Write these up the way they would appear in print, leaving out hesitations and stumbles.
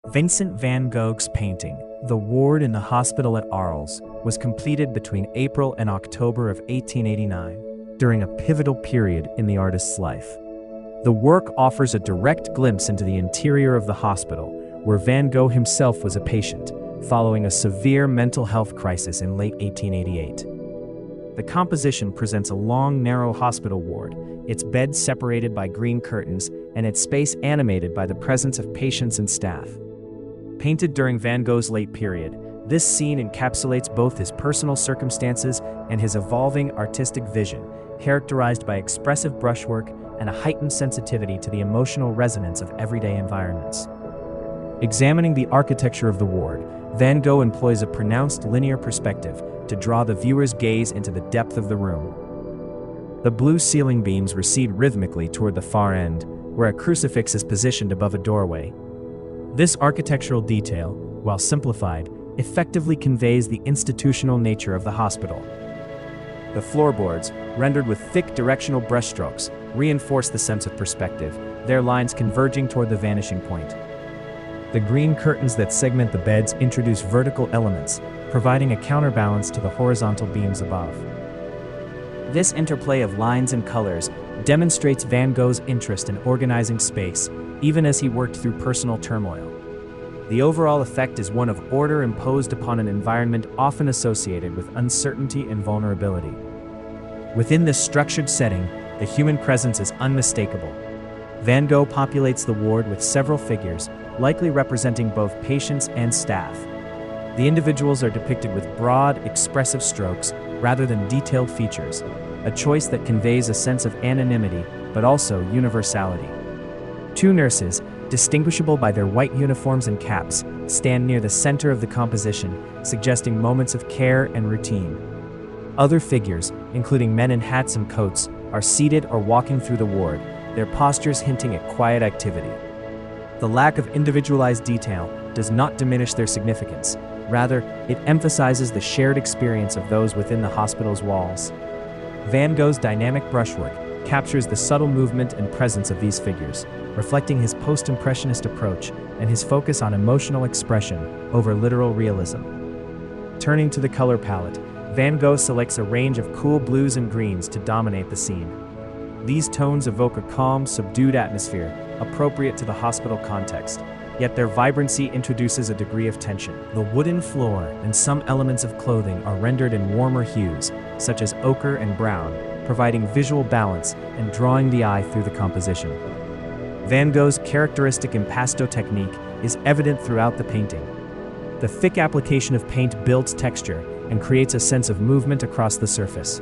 Vincent van Gogh's painting, The Ward in the Hospital at Arles, was completed between April and October of 1889, during a pivotal period in the artist's life. The work offers a direct glimpse into the interior of the hospital, where Van Gogh himself was a patient, following a severe mental health crisis in late 1888. The composition presents a long, narrow hospital ward, its beds separated by green curtains, and its space animated by the presence of patients and staff. Painted during Van Gogh's late period, this scene encapsulates both his personal circumstances and his evolving artistic vision, characterized by expressive brushwork and a heightened sensitivity to the emotional resonance of everyday environments. Examining the architecture of the ward, Van Gogh employs a pronounced linear perspective to draw the viewer's gaze into the depth of the room. The blue ceiling beams recede rhythmically toward the far end, where a crucifix is positioned above a doorway. This architectural detail, while simplified, effectively conveys the institutional nature of the hospital. The floorboards, rendered with thick directional brushstrokes, reinforce the sense of perspective, their lines converging toward the vanishing point. The green curtains that segment the beds introduce vertical elements, providing a counterbalance to the horizontal beams above. This interplay of lines and colors demonstrates Van Gogh's interest in organizing space, even as he worked through personal turmoil. The overall effect is one of order imposed upon an environment often associated with uncertainty and vulnerability. Within this structured setting, the human presence is unmistakable. Van Gogh populates the ward with several figures, likely representing both patients and staff. The individuals are depicted with broad, expressive strokes rather than detailed features, a choice that conveys a sense of anonymity but also universality. Two nurses, distinguishable by their white uniforms and caps, stand near the center of the composition, suggesting moments of care and routine. Other figures, including men in hats and coats, are seated or walking through the ward, their postures hinting at quiet activity. The lack of individualized detail does not diminish their significance. Rather, it emphasizes the shared experience of those within the hospital's walls. Van Gogh's dynamic brushwork captures the subtle movement and presence of these figures, reflecting his post-impressionist approach and his focus on emotional expression over literal realism. Turning to the color palette, Van Gogh selects a range of cool blues and greens to dominate the scene. These tones evoke a calm, subdued atmosphere, appropriate to the hospital context, yet their vibrancy introduces a degree of tension. The wooden floor and some elements of clothing are rendered in warmer hues, such as ochre and brown, providing visual balance and drawing the eye through the composition. Van Gogh's characteristic impasto technique is evident throughout the painting. The thick application of paint builds texture and creates a sense of movement across the surface.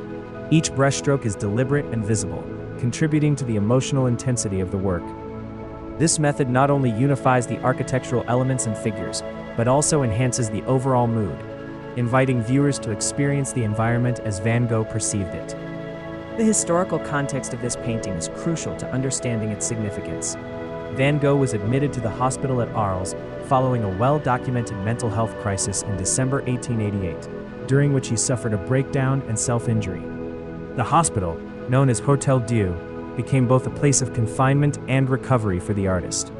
Each brushstroke is deliberate and visible, contributing to the emotional intensity of the work. This method not only unifies the architectural elements and figures, but also enhances the overall mood, inviting viewers to experience the environment as Van Gogh perceived it. The historical context of this painting is crucial to understanding its significance. Van Gogh was admitted to the hospital at Arles following a well-documented mental health crisis in December 1888, during which he suffered a breakdown and self-injury. The hospital, known as Hotel Dieu, became both a place of confinement and recovery for the artist.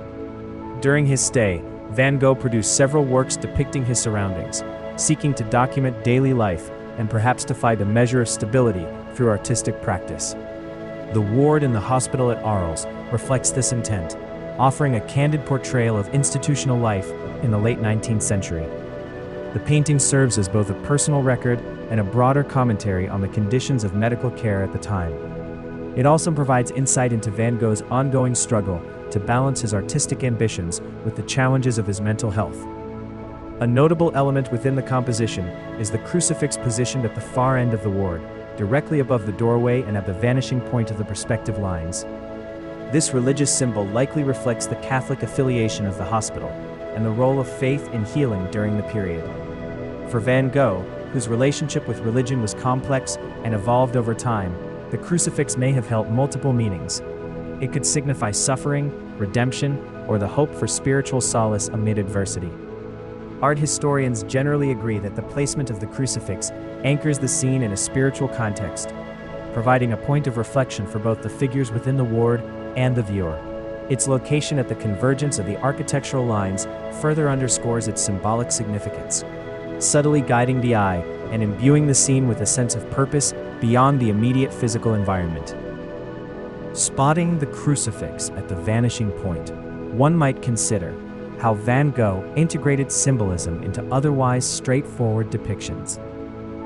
During his stay, Van Gogh produced several works depicting his surroundings, seeking to document daily life and perhaps to find a measure of stability through artistic practice. The ward in the hospital at Arles reflects this intent, offering a candid portrayal of institutional life in the late 19th century. The painting serves as both a personal record and a broader commentary on the conditions of medical care at the time. It also provides insight into Van Gogh's ongoing struggle to balance his artistic ambitions with the challenges of his mental health. A notable element within the composition is the crucifix positioned at the far end of the ward, directly above the doorway and at the vanishing point of the perspective lines. This religious symbol likely reflects the Catholic affiliation of the hospital and the role of faith in healing during the period. For Van Gogh, whose relationship with religion was complex and evolved over time, the crucifix may have held multiple meanings. It could signify suffering, redemption, or the hope for spiritual solace amid adversity. Art historians generally agree that the placement of the crucifix anchors the scene in a spiritual context, providing a point of reflection for both the figures within the ward and the viewer. Its location at the convergence of the architectural lines further underscores its symbolic significance, subtly guiding the eye and imbuing the scene with a sense of purpose beyond the immediate physical environment. Spotting the crucifix at the vanishing point, one might consider how Van Gogh integrated symbolism into otherwise straightforward depictions.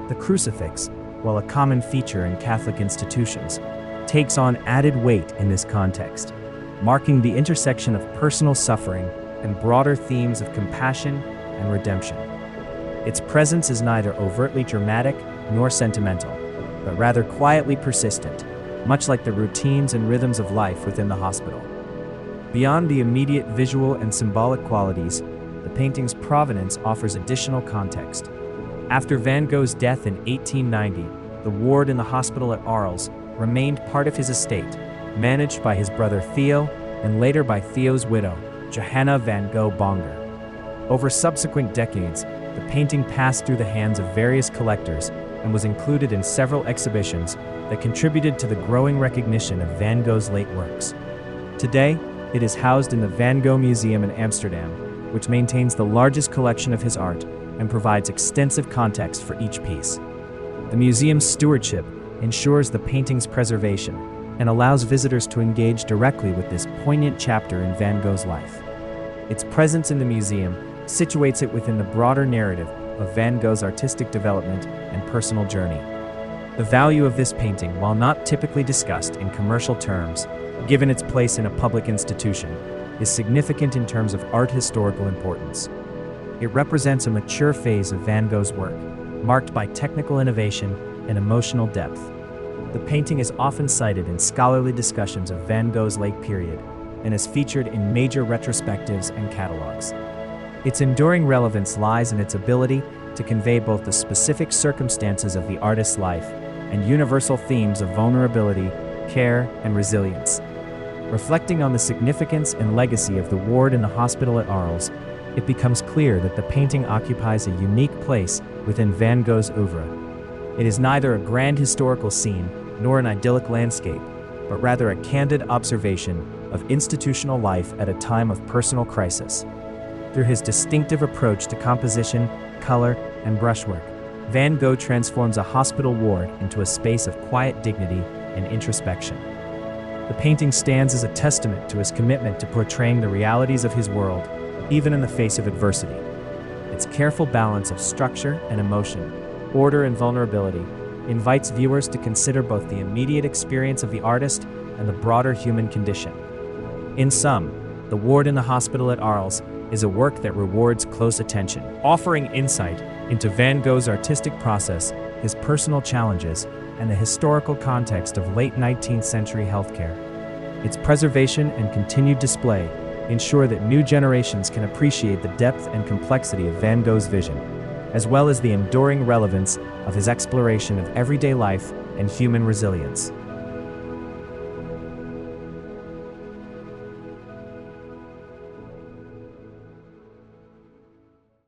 The crucifix, while a common feature in Catholic institutions, takes on added weight in this context, marking the intersection of personal suffering and broader themes of compassion and redemption. Its presence is neither overtly dramatic nor sentimental, but rather quietly persistent, much like the routines and rhythms of life within the hospital. Beyond the immediate visual and symbolic qualities, the painting's provenance offers additional context. After Van Gogh's death in 1890, the ward in the hospital at Arles remained part of his estate, managed by his brother Theo and later by Theo's widow, Johanna van Gogh Bonger. Over subsequent decades, the painting passed through the hands of various collectors and was included in several exhibitions that contributed to the growing recognition of Van Gogh's late works. Today, it is housed in the Van Gogh Museum in Amsterdam, which maintains the largest collection of his art and provides extensive context for each piece. The museum's stewardship ensures the painting's preservation and allows visitors to engage directly with this poignant chapter in Van Gogh's life. Its presence in the museum situates it within the broader narrative of Van Gogh's artistic development and personal journey. The value of this painting, while not typically discussed in commercial terms, given its place in a public institution, is significant in terms of art historical importance. It represents a mature phase of Van Gogh's work, marked by technical innovation and emotional depth. The painting is often cited in scholarly discussions of Van Gogh's late period and is featured in major retrospectives and catalogs. Its enduring relevance lies in its ability to convey both the specific circumstances of the artist's life and universal themes of vulnerability, care, and resilience. Reflecting on the significance and legacy of the ward in the hospital at Arles, it becomes clear that the painting occupies a unique place within Van Gogh's oeuvre. It is neither a grand historical scene nor an idyllic landscape, but rather a candid observation of institutional life at a time of personal crisis. Through his distinctive approach to composition, color, and brushwork, Van Gogh transforms a hospital ward into a space of quiet dignity and introspection. The painting stands as a testament to his commitment to portraying the realities of his world, even in the face of adversity. Its careful balance of structure and emotion, order and vulnerability, invites viewers to consider both the immediate experience of the artist and the broader human condition. In sum, The Ward in the Hospital at Arles is a work that rewards close attention, offering insight into Van Gogh's artistic process, his personal challenges, and the historical context of late 19th century healthcare. Its preservation and continued display ensure that new generations can appreciate the depth and complexity of Van Gogh's vision, as well as the enduring relevance of his exploration of everyday life and human resilience.